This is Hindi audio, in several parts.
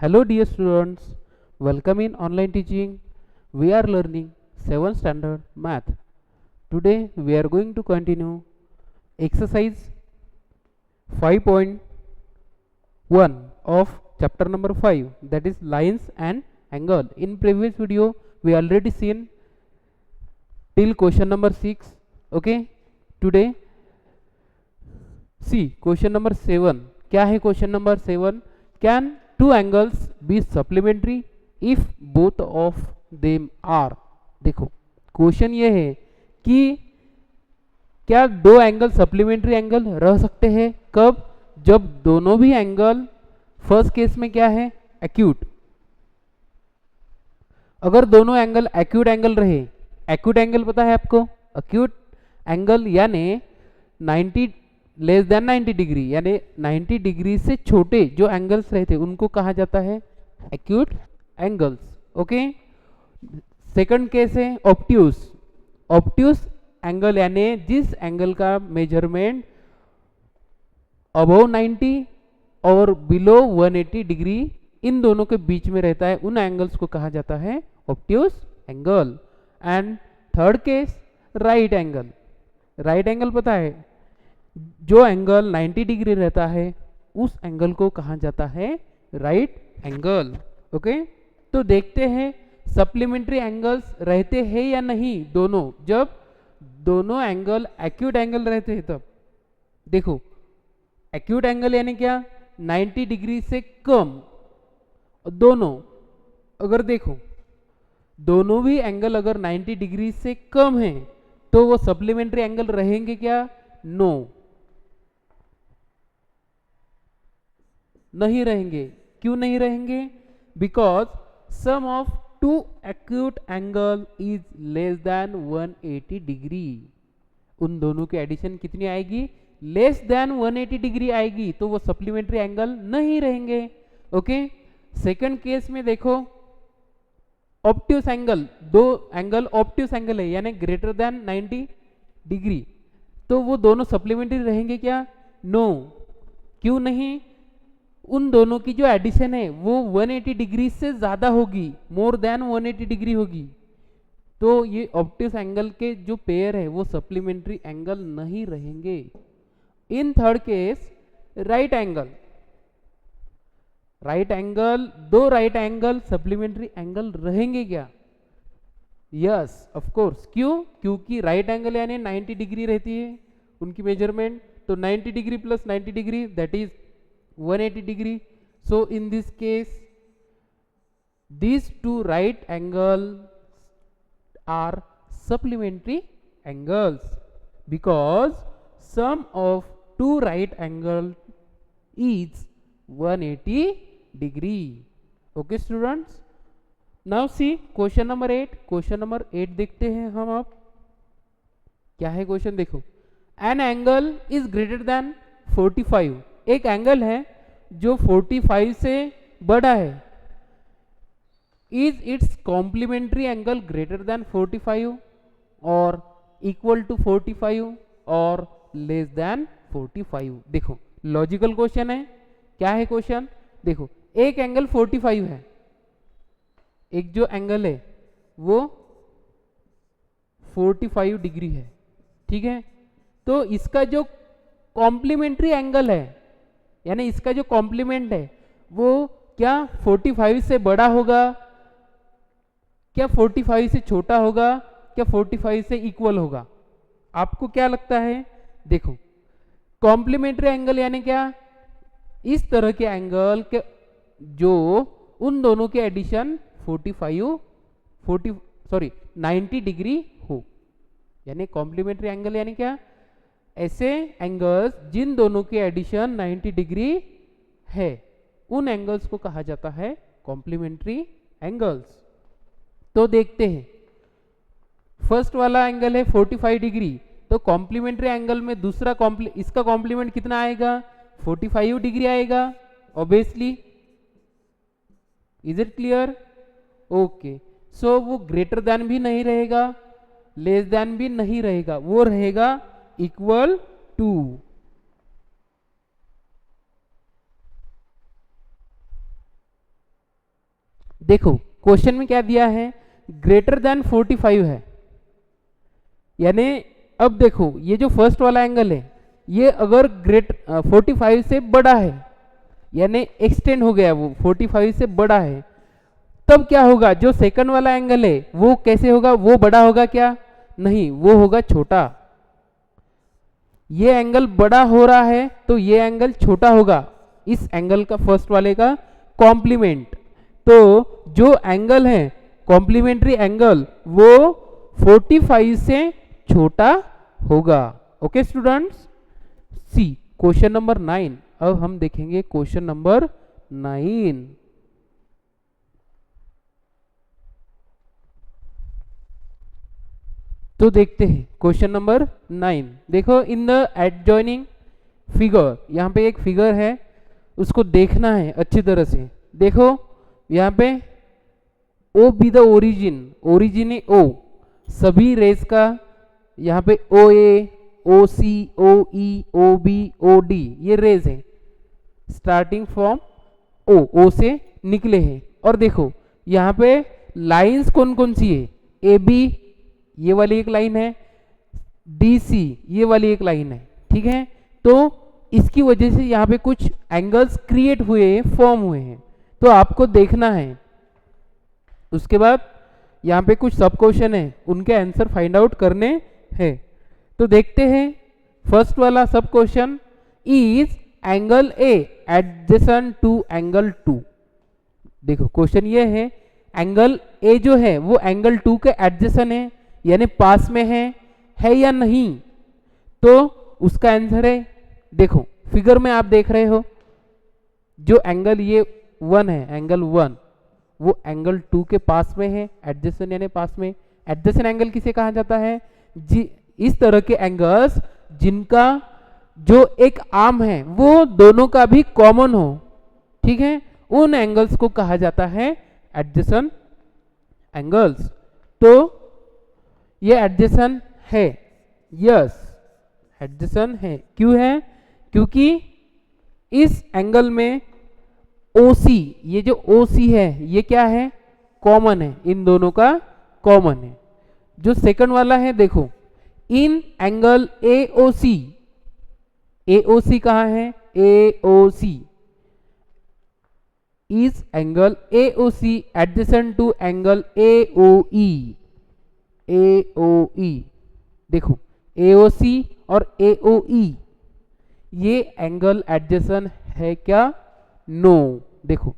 Hello dear students, welcome in online teaching. We are learning 7th standard math. Today we are going to continue exercise 5.1 of chapter number 5, that is lines and angle. In previous video we already seen till question number 6. Okay, today see question number 7. क्या है question number 7? Can two angles be supplementary if both of them are? देखो क्वेश्चन ये है कि क्या दो एंगल सप्लीमेंट्री एंगल रह सकते हैं? कब? जब दोनों भी एंगल फर्स्ट केस में क्या है, एक्यूट। अगर दोनों एंगल एक्यूट एंगल रहे, एक्यूट एंगल पता है आपको, एक्यूट एंगल यानी 90 लेस देन 90 डिग्री, यानी 90 डिग्री से छोटे जो एंगल्स रहते हैं उनको कहा जाता है acute angles. Okay, second case है ऑब्ट्यूस। ऑब्ट्यूस एंगल यानी जिस एंगल का मेजरमेंट अबव 90 और बिलो 180 डिग्री इन दोनों के बीच में रहता है, उन एंगल्स को कहा जाता है obtuse angle. And third case right angle. Right angle पता है, जो एंगल 90 डिग्री रहता है उस एंगल को कहा जाता है राइट एंगल। ओके, तो देखते हैं सप्लीमेंट्री एंगल्स रहते हैं या नहीं दोनों। जब दोनों एंगल एक्यूट एंगल रहते हैं तब देखो, एक्यूट एंगल यानी क्या, 90 डिग्री से कम। दोनों अगर देखो, दोनों भी एंगल अगर 90 डिग्री से कम है तो वो सप्लीमेंट्री एंगल रहेंगे क्या? नो, नहीं रहेंगे। क्यों नहीं रहेंगे? Because sum of two acute angle is less than 180 degree. उन दोनों की एडिशन कितनी आएगी? लेस देन 180 डिग्री आएगी, तो वो सप्लीमेंट्री एंगल नहीं रहेंगे। ओके, सेकंड केस में देखो ऑब्ट्यूस एंगल, दो एंगल ऑब्ट्यूस एंगल है यानी ग्रेटर देन 90 डिग्री, तो वो दोनों सप्लीमेंट्री रहेंगे क्या? नो। क्यों नहीं? उन दोनों की जो एडिशन है वो 180 डिग्री से ज्यादा होगी, मोर देन 180 डिग्री होगी, तो ये ऑब्ट्यूस एंगल के जो पेयर है वो सप्लीमेंट्री एंगल नहीं रहेंगे। In third case right angle. Right angle, दो राइट एंगल सप्लीमेंट्री एंगल रहेंगे क्या? Yes of course. क्यों? क्योंकि राइट एंगल यानी 90 डिग्री रहती है उनकी मेजरमेंट, तो 90 degree plus 90 degree that is 180 degree. So in this case these two right angles are supplementary angles because sum of two right angle is 180 degree. Okay students, now see question number 8. question number 8 देखते हैं हम अब क्या है क्वेश्चन। देखो, an angle is greater than 45। एक एंगल है जो 45 से बड़ा है। Is its complementary angle greater than 45 और इक्वल टू 45 और लेस देन 45? देखो लॉजिकल क्वेश्चन है। क्या है क्वेश्चन? देखो, एक एंगल 45 है, एक जो एंगल है वो 45 डिग्री है, ठीक है। तो इसका जो कॉम्प्लीमेंट्री एंगल है यानी इसका जो कॉम्प्लीमेंट है वो क्या 45 से बड़ा होगा, क्या 45 से छोटा होगा, क्या 45 से इक्वल होगा? आपको क्या लगता है? देखो, कॉम्प्लीमेंट्री एंगल यानी क्या, इस तरह के एंगल के जो उन दोनों के एडिशन 90 डिग्री हो, यानी कॉम्प्लीमेंट्री एंगल यानी क्या, ऐसे एंगल्स जिन दोनों के एडिशन 90 डिग्री है उन एंगल्स को कहा जाता है कॉम्प्लीमेंट्री एंगल्स। तो देखते हैं, फर्स्ट वाला एंगल है 45 डिग्री, तो कॉम्प्लीमेंट्री एंगल में दूसरा इसका कॉम्प्लीमेंट कितना आएगा? 45 डिग्री आएगा obviously. Is it clear? Okay, so वो ग्रेटर देन भी नहीं रहेगा, लेस देन भी नहीं रहेगा, वो रहेगा इक्वल टू। देखो क्वेश्चन में क्या दिया है, ग्रेटर देन 45 है, यानी अब देखो ये जो फर्स्ट वाला एंगल है ये अगर 45 से बड़ा है, यानी एक्सटेंड हो गया, वो 45 से बड़ा है, तब क्या होगा, जो सेकंड वाला एंगल है वो कैसे होगा, वो बड़ा होगा क्या, नहीं, वो होगा छोटा। ये एंगल बड़ा हो रहा है तो ये एंगल छोटा होगा, इस एंगल का फर्स्ट वाले का कॉम्प्लीमेंट। तो जो एंगल है कॉम्प्लीमेंट्री एंगल वो 45 से छोटा होगा। ओके स्टूडेंट्स, सी क्वेश्चन नंबर 9। अब हम देखेंगे क्वेश्चन नंबर 9। तो देखते हैं क्वेश्चन नंबर 9। देखो इन द एडजॉइनिंग फिगर, यहाँ पे एक फिगर है उसको देखना है अच्छी तरह से। देखो यहाँ पे O B the origin, origin है ओ, सभी रेस का यहाँ पे O A, O C, O E, O B, O D, ये रेस है स्टार्टिंग फ्रॉम ओ, ओ से निकले हैं। और देखो यहाँ पे लाइंस कौन कौन सी है, ए बी ये वाली एक लाइन है, डी सी ये वाली एक लाइन है, ठीक है। तो इसकी वजह से यहाँ पे कुछ एंगल्स क्रिएट हुए हैं, फॉर्म हुए हैं, तो आपको देखना है। उसके बाद यहाँ पे कुछ सब क्वेश्चन है, उनके आंसर फाइंड आउट करने हैं। तो देखते हैं फर्स्ट वाला sub question, is angle a adjacent to angle 2। देखो क्वेश्चन ये है, एंगल ए जो है वो एंगल 2 के एडजेसेंट है, यानी पास में है या नहीं। तो उसका आंसर है, देखो फिगर में आप देख रहे हो जो एंगल ये 1 है, एंगल 1 वो एंगल 2 के पास में है, एडजेसेंट यानी पास में। एडजेसेंट एंगल किसे कहा जाता है, इस तरह के एंगल्स जिनका जो एक आर्म है वो दोनों का भी कॉमन हो, ठीक है, उन एंगल्स को कहा जाता है एडजेसेंट एंगल्स। तो ये एडजेसेंट है, यस एडजेसेंट है। क्यों है, क्योंकि इस एंगल में OC, ये जो OC है ये क्या है, कॉमन है, इन दोनों का कॉमन है। जो सेकंड वाला है देखो, इन एंगल AOC, AOC कहाँ है, AOC is angle AOC adjacent to angle AOE, AOE देखो AOC और AOE ये एंगल एडजेसेंट है क्या, नो। देखो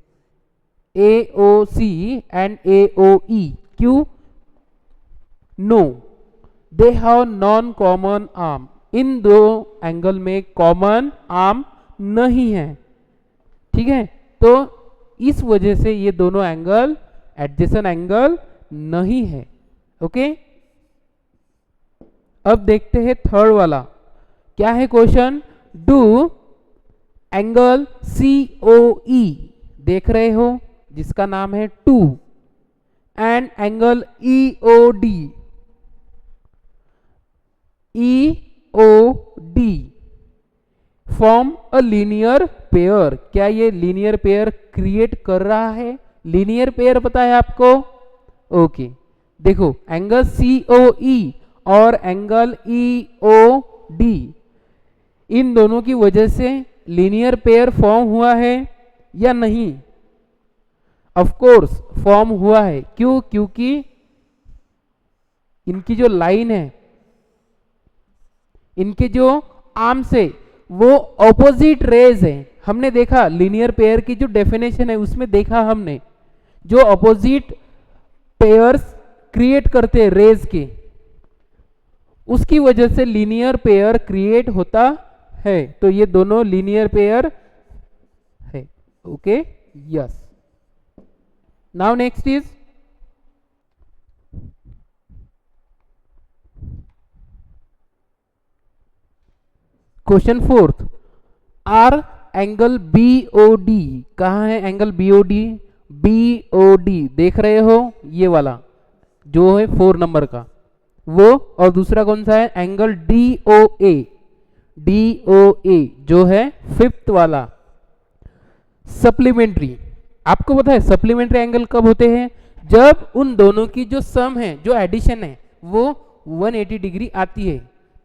AOC एंड AOE, क्यों, no, they have non common arm, इन दो एंगल में कॉमन आर्म नहीं है, ठीक है। तो इस वजह से ये दोनों एंगल एडजेसेंट एंगल नहीं है। ओके, अब देखते हैं थर्ड वाला, क्या है क्वेश्चन, डू एंगल COE, देख रहे हो जिसका नाम है 2, and angle EOD, EOD form a linear pair, क्या ये लीनियर पेयर क्रिएट कर रहा है, लीनियर पेयर पता है आपको। ओके देखो एंगल COE और एंगल EOD, इन दोनों की वजह से लीनियर पेयर फॉर्म हुआ है या नहीं, ऑफ कोर्स फॉर्म हुआ है। क्यों, क्योंकि इनकी जो लाइन है, इनके जो आर्म से वो ऑपोजिट रेज है। हमने देखा लीनियर पेयर की जो डेफिनेशन है उसमें देखा हमने, जो ऑपोजिट पेयर्स क्रिएट करते हैं रेज के, उसकी वजह से लीनियर पेयर क्रिएट होता है। तो ये दोनों लीनियर पेयर है। Okay yes, now next is question 4th, R angle BOD, कहाँ है एंगल BOD, BOD देख रहे हो ये वाला जो है 4 नंबर का वो, और दूसरा कौन सा है एंगल DOA, DOA जो है 5th वाला। सप्लीमेंट्री आपको पता है सप्लीमेंट्री एंगल कब होते हैं? जब उन दोनों की जो सम है, जो एडिशन है, वो 180 डिग्री आती है।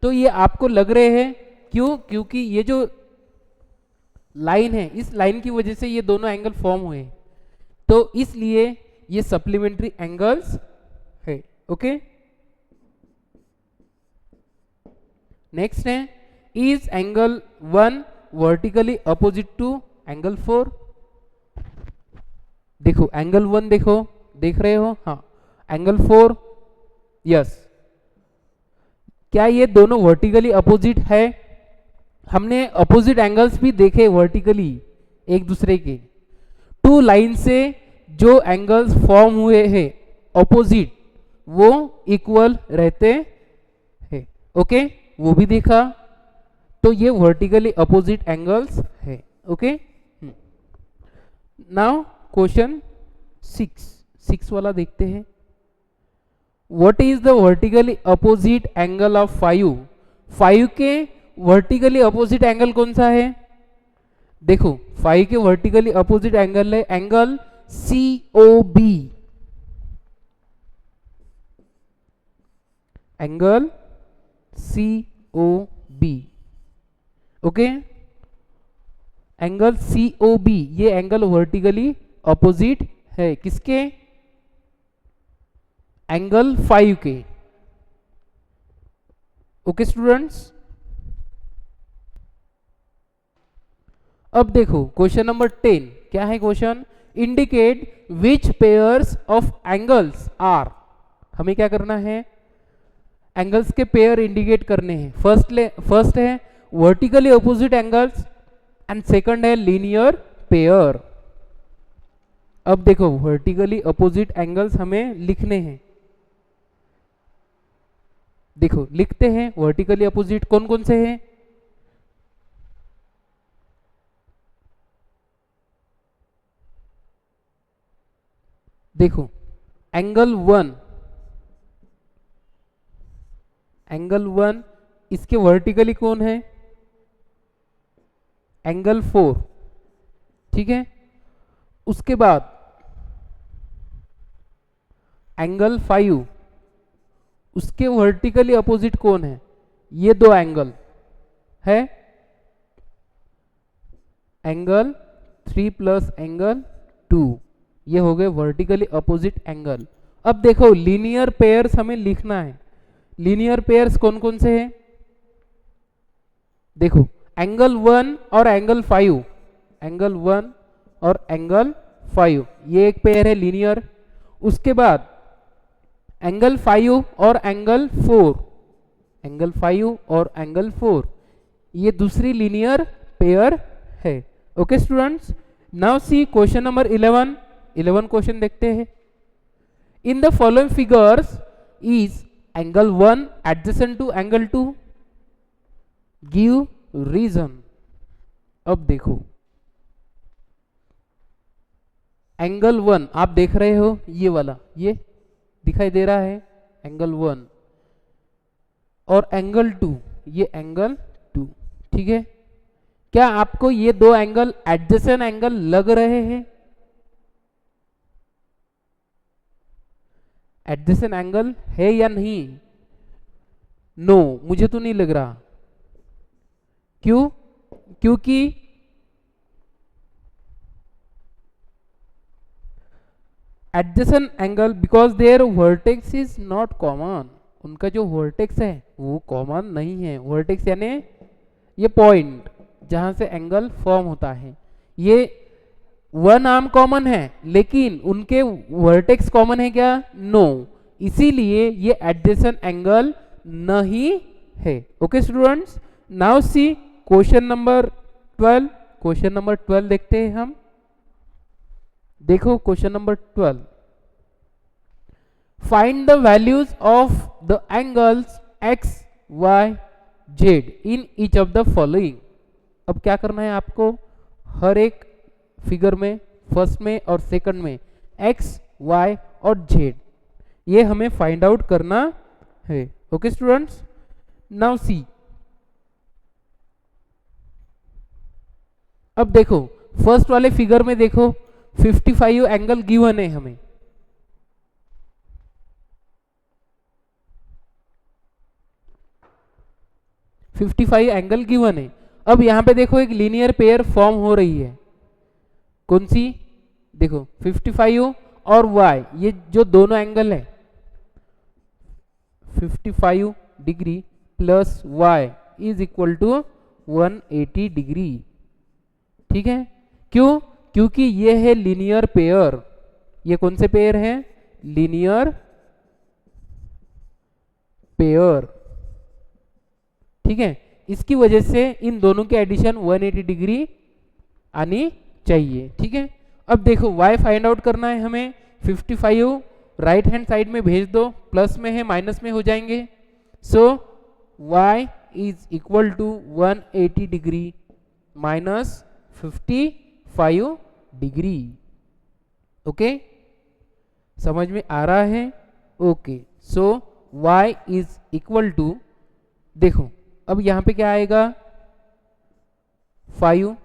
तो ये आपको लग रहे हैं, क्यों? क्योंकि ये जो लाइन है, इस लाइन की वजह से ये दोनों एंगल फॉर्म हुए हैं, तो इसलिए ये सप्लीमेंट्री एंगल्स है। ओके, नेक्स्ट है, is angle 1 vertically opposite to angle 4? देखो एंगल 1 देखो, देख रहे हो? हाँ, एंगल 4, यस। क्या ये दोनों वर्टिकली अपोजिट है? हमने अपोजिट एंगल्स भी देखे वर्टिकली एक दूसरे के। टू लाइन से जो एंगल्स फॉर्म हुए हैं अपोजिट, वो इक्वल रहते हैं। ओके, वो भी देखा। तो ये वर्टिकली अपोजिट एंगल्स है। ओके, नाउ क्वेश्चन 6 वाला देखते हैं। What is the vertically opposite angle of 5 के वर्टिकली अपोजिट एंगल कौन सा है? देखो 5 के वर्टिकली अपोजिट एंगल है angle COB, angle COB। Okay, angle COB ये एंगल वर्टिकली अपोजिट है किसके? एंगल 5 के। ओके स्टूडेंट्स, अब देखो क्वेश्चन नंबर 10 क्या है question? Indicate which pairs of angles are. हमें क्या करना है? एंगल्स के पेयर इंडिकेट करने हैं। फर्स्ट है vertically opposite angles and second है लीनियर पेयर। अब देखो वर्टिकली अपोजिट एंगल्स हमें लिखने हैं। देखो लिखते हैं वर्टिकली अपोजिट कौन कौन से हैं? देखो एंगल 1 इसके वर्टिकली कौन है? एंगल 4, ठीक है। उसके बाद एंगल 5, उसके वर्टिकली अपोजिट कौन है? ये दो एंगल है, एंगल 3 प्लस एंगल 2, ये हो गए वर्टिकली अपोजिट एंगल। अब देखो लीनियर पेयर्स हमें लिखना है। लीनियर पेयर्स कौन कौन से हैं? देखो एंगल 1 और एंगल 5, एंगल 1 और एंगल 5 ये एक पेयर है लीनियर। उसके बाद एंगल 5 और एंगल 4, एंगल 5 और एंगल 4 ये दूसरी लीनियर पेयर है। Okay students, now see question number 11 question देखते हैं। In the following figures is angle 1 adjacent to angle 2, give reason. अब देखो एंगल 1 आप देख रहे हो, ये वाला ये दिखाई दे रहा है एंगल 1, और एंगल 2 ये एंगल 2, ठीक है। क्या आपको ये दो एंगल एडजेसेंट एंगल लग रहे हैं? एडजेसेंट एंगल है या नहीं? नो, मुझे तो नहीं लग रहा। क्यों? क्योंकि adjacent angle because their vertex is not common, उनका जो वर्टेक्स है वो कॉमन नहीं है। वर्टेक्स यानी ये पॉइंट जहां से एंगल फॉर्म होता है, ये वन आर्म कॉमन है, लेकिन उनके वर्टेक्स कॉमन है क्या? नो, इसीलिए ये एडजेसेंट एंगल नहीं है। Okay students, now see question number 12। Question number 12 देखते हैं हम। देखो question number 12, find the values of the angles x, y, z in each of the following. अब क्या करना है आपको? हर एक फिगर में, फर्स्ट में और सेकंड में x, y और z ये हमें फाइंड आउट करना है। ओके स्टूडेंट्स, नाउ सी। अब देखो फर्स्ट वाले फिगर में देखो, 55 एंगल गिवन है हमें, एंगल गिवन है। अब यहां पे देखो एक लीनियर पेयर फॉर्म हो रही है, कौन सी, देखो 55 और y, ये जो दोनों एंगल है 55 degree plus y is equal to 180 degree. ठीक है, क्यों, क्योंकि ये है लीनियर पेयर, ये कौन से पेयर है, लीनियर पेयर। ठीक है, इसकी वजह से इन दोनों के एडिशन 180 डिग्री आनी चाहिए। ठीक है, अब देखो y फाइंड आउट करना है हमें, 55 राइट हैंड साइड में भेज दो, प्लस में है माइनस में हो जाएंगे, so y is equal to 180 degree minus 55 degree. Okay, समझ में आ रहा है, okay, so y is equal to, देखो अब यहां पे क्या आएगा 5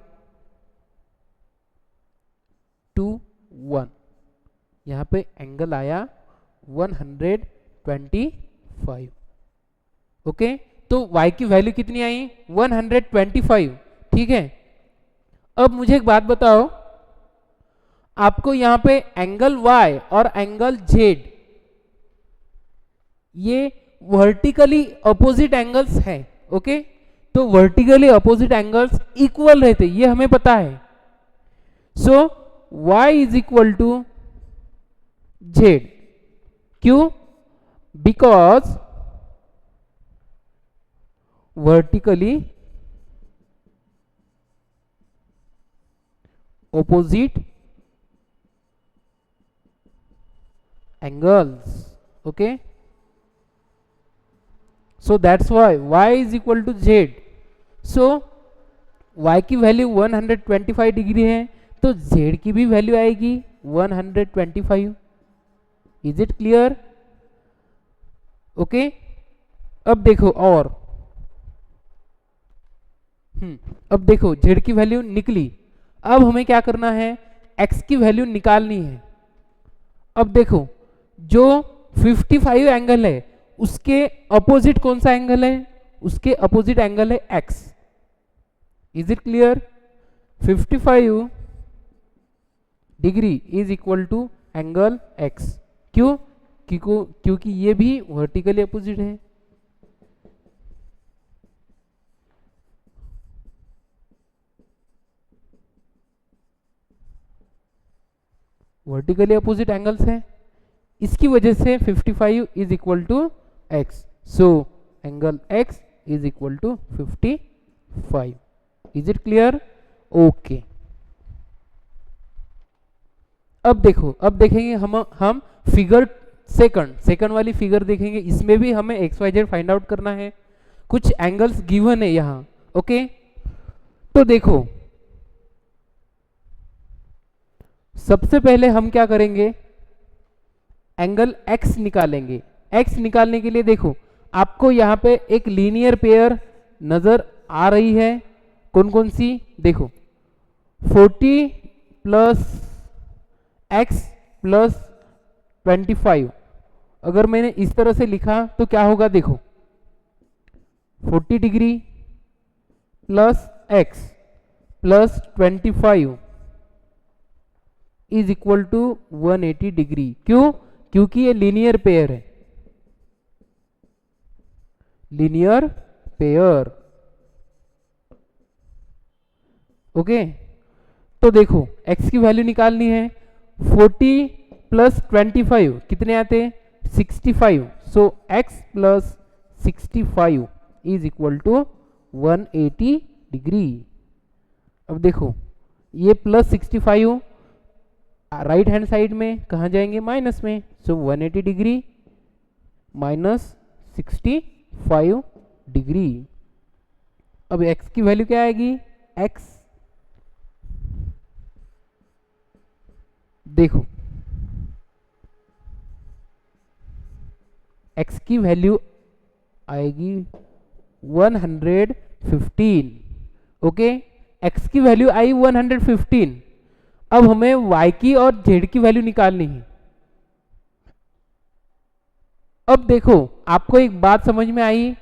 2 1, यहां पे एंगल आया 125। ओके, तो y की वैल्यू कितनी आई 125। ठीक है, अब मुझे एक बात बताओ, आपको यहां पे एंगल y और एंगल z ये वर्टिकली अपोजिट एंगल्स है। ओके, तो वर्टिकली अपोजिट एंगल्स इक्वल रहते, ये हमें पता है। So y is equal to z, क्यों, because vertically opposite angles. Okay, so that's why y is equal to z. so y की वैल्यू 125 डिग्री है, तो z की भी वैल्यू आएगी 125। Is it clear? ओके, अब देखो और अब देखो z की वैल्यू निकली, अब हमें क्या करना है, x की वैल्यू निकालनी है। अब देखो जो 55 एंगल है उसके अपोजिट कौन सा एंगल है, उसके अपोजिट एंगल है x। Is it clear? 55 degree is equal to angle x, क्यों, क्योंकि ये भी वर्टिकली अपोजिट है। वर्टिकली अपोजिट एंगल्स है, इसकी वजह से 55 is equal to x, so angle x is equal to 55। Is it clear? Okay, अब देखो, अब देखेंगे हम फिगर सेकंड वाली फिगर देखेंगे, इसमें भी हमें XYZ फाइंड आउट करना है, कुछ एंगल्स गिवन है यहां। ओके, तो देखो सबसे पहले हम क्या करेंगे, एंगल x निकालेंगे। x निकालने के लिए देखो आपको यहां पे एक लीनियर पेयर नजर आ रही है, कौन कौन सी, देखो 40 प्लस x प्लस 25, अगर मैंने इस तरह से लिखा तो क्या होगा, देखो 40 degree plus x plus 25 is equal to 180 degree. क्यों, क्योंकि ये लीनियर पेयर है, लीनियर पेयर। ओके, तो देखो x की वैल्यू निकालनी है, 40 प्लस 25 कितने आते हैं 65, so x plus 65 is equal to 180 degree. अब देखो ये प्लस 65 राइट हैंड साइड में कहाँ जाएंगे, माइनस में, सो 180 डिग्री माइनस 65 डिग्री। अब x की वैल्यू क्या आएगी, x, देखो x की वैल्यू आएगी 115। ओके, x की वैल्यू आई 115, अब हमें y की और z की वैल्यू निकालनी है। अब देखो आपको एक बात समझ में आई,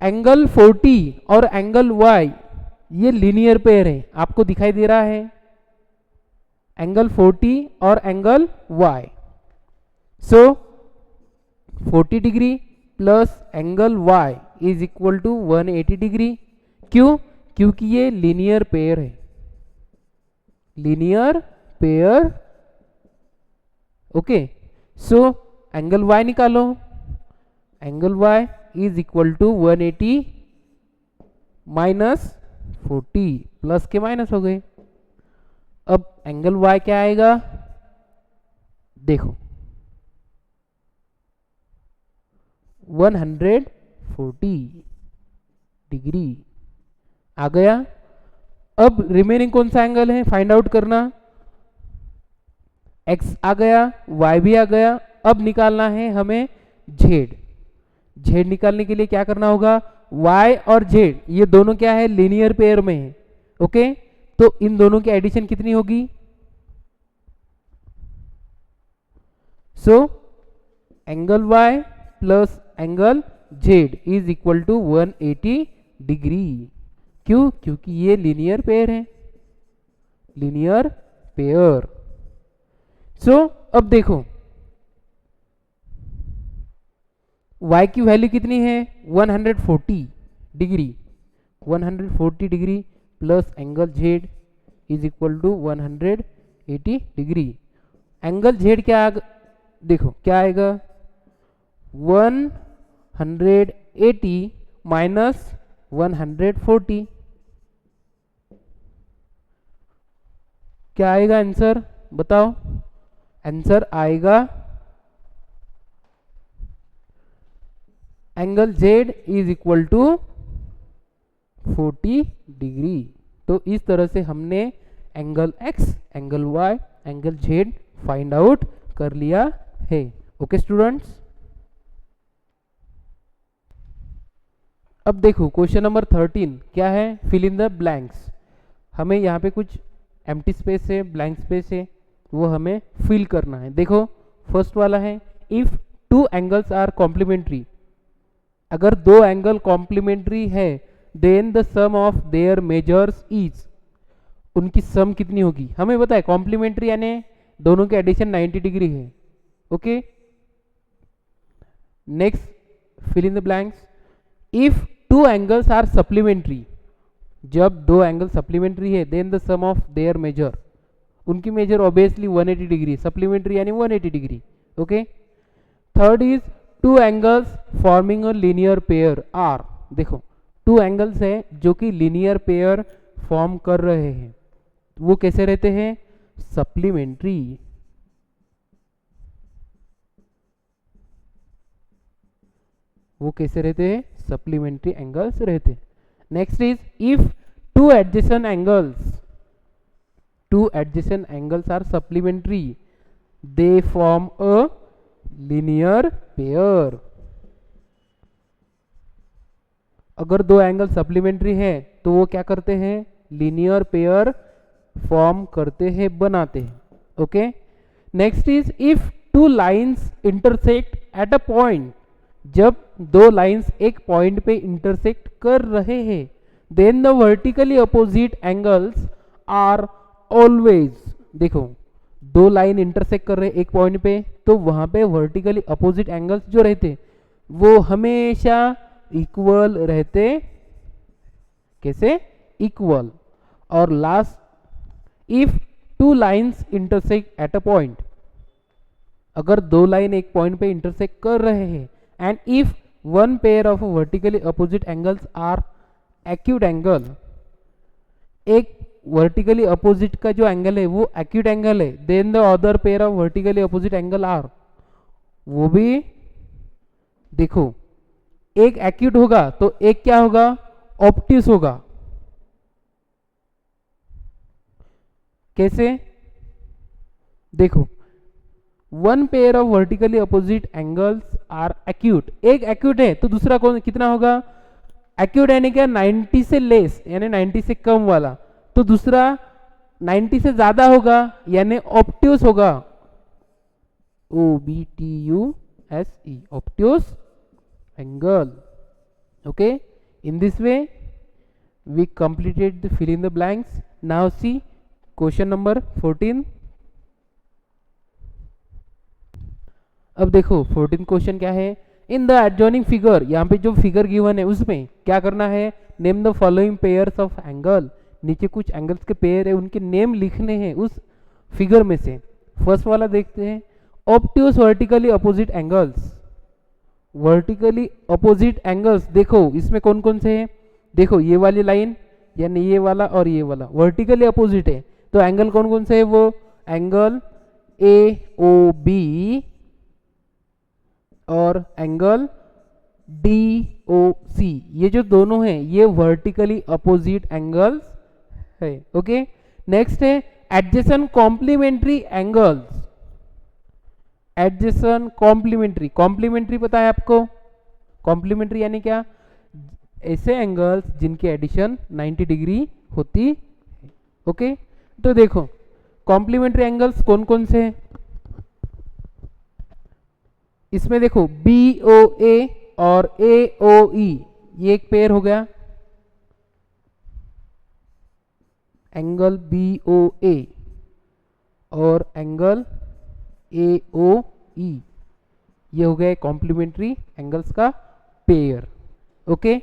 एंगल 40 और एंगल y ये लीनियर पेयर है, आपको दिखाई दे रहा है एंगल 40 और angle y। So 40 degree plus angle y is equal to 180 degree. क्यों? क्योंकि ये लीनियर पेयर है, linear pair. Okay, so angle y निकालो, angle y is equal to 180 minus 40, plus के माइनस हो गए। अब एंगल y क्या आएगा, देखो 140 डिग्री आ गया। अब रिमेनिंग कौन सा एंगल है फाइंड आउट करना, x आ गया, y भी आ गया। अब निकालना है हमें z। z निकालने के लिए क्या करना होगा, y और z ये दोनों क्या है, लीनियर पेयर में है। ओके, तो इन दोनों की एडिशन कितनी होगी, so angle y plus angle z is equal to 180 degree. क्यों? क्योंकि ये लीनियर पेयर है, लीनियर पेयर। सो अब देखो y की वैल्यू कितनी है, 140 degree, 140 degree plus angle z is equal to 180 degree. Angle z क्या देखो क्या आएगा, 180 माइनस 140, क्या आएगा आंसर बताओ, आंसर आएगा angle z is equal to 40 degree. तो इस तरह से हमने angle x, angle y, angle z find out कर लिया है। ओके स्टूडेंट्स, अब देखो क्वेश्चन नंबर 13 क्या है, फिल इन द ब्लैंक्स। हमें यहाँ पे कुछ एम्प्टी स्पेस है, ब्लैंक स्पेस है, वो हमें फिल करना है। देखो फर्स्ट वाला है, if two angles are complementary, अगर दो एंगल कॉम्प्लीमेंट्री है, then the sum of their measures is, उनकी सम कितनी होगी। हमें पता है कॉम्प्लीमेंट्री यानी दोनों के एडिशन 90 डिग्री है। Okay, next fill in the blanks, if two angles are supplementary, जब दो एंगल सप्लीमेंट्री है, then the sum of their measure, उनकी मेजर ऑब्वियसली 180 डिग्री, सप्लीमेंट्री यानी 180 degree. Okay, third is two angles forming a linear pair are, देखो टू एंगल्स है जो कि लीनियर पेयर फॉर्म कर रहे हैं, वो कैसे रहते हैं, सप्लीमेंट्री। वो कैसे रहते हैं, सप्लीमेंट्री एंगल्स रहते हैं। Next is if two adjacent angles are supplementary, they form a linear pair. अगर दो एंगल सप्लीमेंट्री है तो वो क्या करते हैं, लीनियर पेयर फॉर्म करते हैं, बनाते हैं। Okay, next is if two lines intersect at a point, जब दो लाइंस एक पॉइंट पे इंटरसेक्ट कर रहे हैं, then the vertically opposite angles are always, देखो दो लाइन इंटरसेक्ट कर रहे हैं एक पॉइंट पे, तो वहां पे वर्टिकली अपोजिट एंगल्स जो रहते वो हमेशा इक्वल रहते, कैसे, इक्वल। और last, if two lines intersect at a point, अगर दो लाइन एक पॉइंट पे इंटरसेक्ट कर रहे हैं, and if one pair of vertically opposite angles are acute angle, एक वर्टिकली अपोजिट का जो एंगल है वो एक्यूट एंगल है, then the other pair of vertically opposite angle are, वो भी देखो एक एक्यूट होगा तो एक क्या होगा, ऑप्टिस होगा। कैसे, देखो one pair of vertically opposite angles are acute, एक एक्यूट है तो दूसरा कौन कितना होगा, एक्यूट यानी क्या, 90 से लेस यानी 90 से कम वाला, तो दूसरा 90 से ज्यादा होगा यानी ऑब्ट्यूस होगा, OBTUSE, obtuse angle. Okay, in this way we completed the fill in the blanks. Now see question number 14. अब देखो 14 क्वेश्चन क्या है. इन द एडजॉइनिंग फिगर, यहाँ पे जो फिगर गिवन है उसमें क्या करना है, name the following pairs of angle. नीचे कुछ एंगल्स के पेयर है, उनके नेम लिखने हैं उस फिगर में से. फर्स्ट वाला देखते हैं, obtuse vertically opposite angles. Vertically opposite angles देखो इसमें कौन कौन से हैं. देखो ये वाली लाइन यानी ये वाला और ये वाला वर्टिकली अपोजिट है, तो एंगल कौन कौन से है, वो एंगल AOB और एंगल DOC. ये जो दोनों हैं ये वर्टिकली अपोजिट एंगल्स है. ओके, नेक्स्ट है adjacent complementary angles. Adjacent complementary, complementary पता है आपको, कॉम्प्लीमेंट्री यानी क्या, ऐसे एंगल्स जिनकी एडिशन 90 डिग्री होती है. ओके, तो देखो कॉम्प्लीमेंट्री एंगल्स कौन कौन से हैं. इसमें देखो BOA और AOE, ये एक पेयर हो गया, एंगल BOA और एंगल AOE, ये हो गया कॉम्प्लीमेंट्री एंगल्स का पेयर. ओके,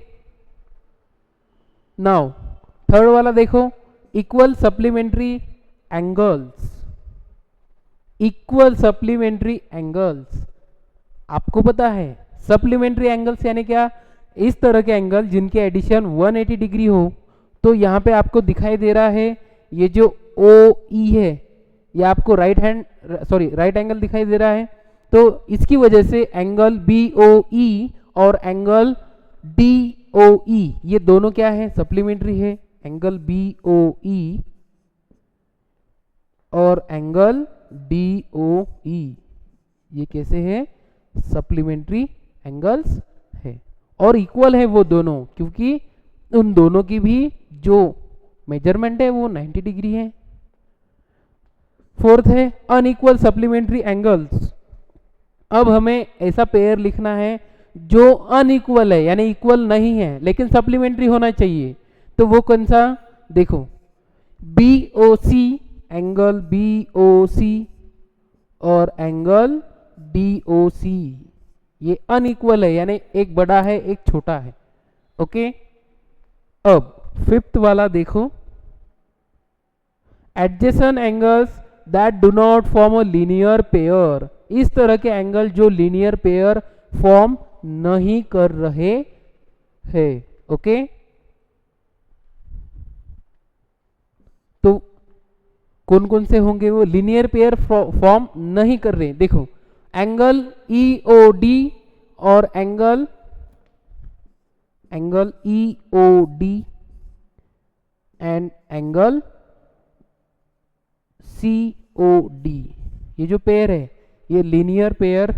नाउ थर्ड वाला देखो, equal supplementary angles. Equal supplementary angles आपको पता है, सप्लीमेंट्री एंगल्स यानी क्या, इस तरह के एंगल जिनके एडिशन 180 डिग्री हो. तो यहाँ पे आपको दिखाई दे रहा है ये जो OE है, ये आपको राइट एंगल दिखाई दे रहा है. तो इसकी वजह से एंगल BOE और एंगल DOE ये दोनों क्या है, सप्लीमेंट्री है. एंगल BOE और एंगल DOE ये कैसे है, सप्लीमेंट्री एंगल्स है और इक्वल है वो दोनों, क्योंकि उन दोनों की भी जो मेजरमेंट है वो 90 डिग्री है. फोर्थ है अनइक्वल सप्लीमेंट्री एंगल्स. अब हमें ऐसा पेयर लिखना है जो अनइक्वल है यानी इक्वल नहीं है लेकिन सप्लीमेंट्री होना चाहिए. तो वो कौन सा, देखो BOC, एंगल BOC और एंगल DOC ये अनइक्वल है यानी एक बड़ा है एक छोटा है. ओके, अब फिफ्थ वाला देखो, adjacent angles that do not form a linear pair. इस तरह के एंगल जो लीनियर पेयर फॉर्म नहीं कर रहे हैं. ओके, तो कौन कौन से होंगे, वो लीनियर पेयर फॉर्म नहीं कर रहे. देखो एंगल EOD और angle EOD and angle COD, ये जो पेयर है ये लीनियर पेयर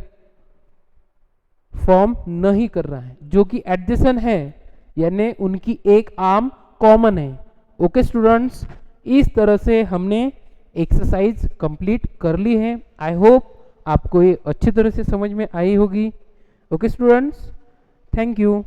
फॉर्म नहीं कर रहा है, जो कि एडजेसेंट है यानी उनकी एक आर्म कॉमन है. ओके स्टूडेंट्स, इस तरह से हमने एक्सरसाइज कंप्लीट कर ली है. आई होप आपको ये अच्छी तरह से समझ में आई होगी. Okay students, thank you.